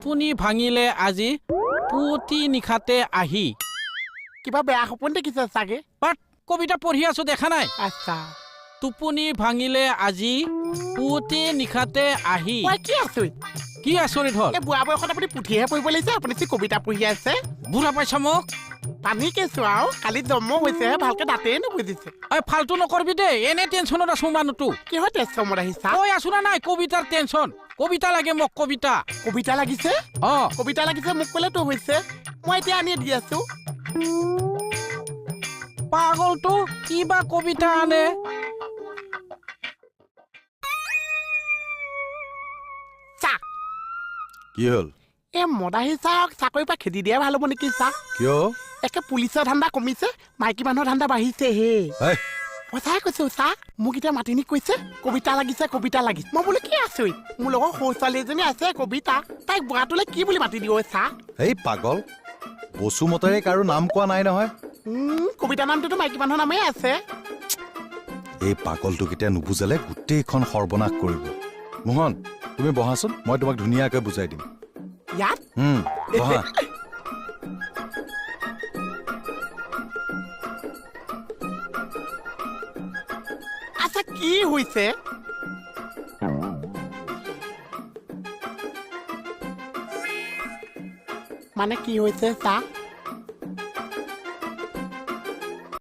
টোপনি ভাঙিলে আজি পুৱতি নিশাতে আহি কিবা বেয়া সপোন দেখিছে চাগে বাট কবিতা পঢ়ি আছো দেখা নাই আচ্ছা টোপনি ভাঙিলে আজি পুৱতি নিশাতে আহি মই কি আছো কি আচৰিত হ'ল এই বুঢ়া বয়সত আপুনি পুথিহে পঢ়িব লাগিছে আপুনি কি কবিতা পঢ়ি আছে বুঢ়া পাইছা মোক পানী কেঁচু আৰু কালি জন্ম হৈছেহে ভালকে দাঁতেই নুবুজিছে এই ফাল্টু নকৰবি দেই এনে টেনচনত আছো মানুহটো কিহৰ টেনচনত আহিছা কৈ আছো না নাই কবিতাৰ টেনচন কবিতা লাগে মোক কবিতা কবিতা লাগিছে অ কবিতা লাগিছে মোক ক'লে তো হৈছে মই এতিয়া আনি দি আছো পাগলটো কিবা কবিতা আনে চা কি হ'ল এই মদাহী চাওক চাকৰিৰ পৰা খেদি দিয়াই ভাল হ'ব নেকি চা কিয় একে পুলিচৰ ধান্দা কমিছে মাইকী মানুহৰ ধান্দা বাঢ়িছে হে এই সঁচাই কৈছো চা মোক এতিয়া মাতিনি কৈছে কবিতা লাগিছে মই বোলো কি আছো মোৰ লগত সৰু ছোৱালী এজনী আছে কবিতা তাইক বুঢ়াটোলে কি বুলি মাতি দিওঁ চা এই পাগল বসুমতাৰে কাৰো নাম কোৱা নাই নহয় কবিতা নামটোতো মাইকী মানুহৰ নামেই আছে এই পাগলটোক এতিয়া নুবুজালে গোটেইখন সৰ্বনাশ কৰিব মোহন তুমি বহাচোন মই তোমাক ধুনীয়াকৈ বুজাই দিম ইয়াত বহা আচ্ছা কি হৈছে মানে কি হৈছে চা